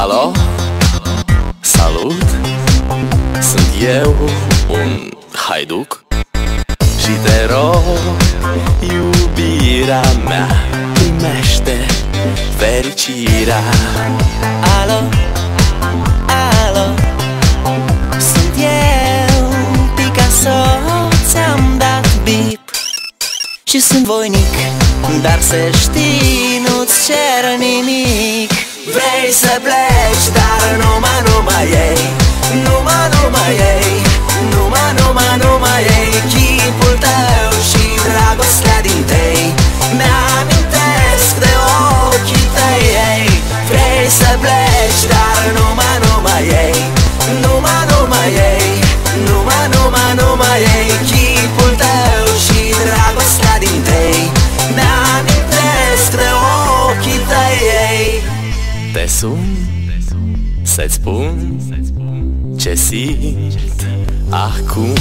Alo? Salut! Sunt eu, un haiduc, și te rog, iubirea mea, primește fericirea. Alo, alo, sunt eu, Picasso, ți-am dat bip și sunt voinic, dar să știi, nu-ți cer nimic. Vrei să pleci, dar numai ei, numai ei, numai ei, chipul tău și dragostea din tei mi-amintesc de ochii tăi, ei. Vrei să pleci, dar numai ei, numai ei, numai ei, chipul tău și dragostea din tei mi-amintesc de ochii tăi, ei. Te sun să-ți spun ce simt acum.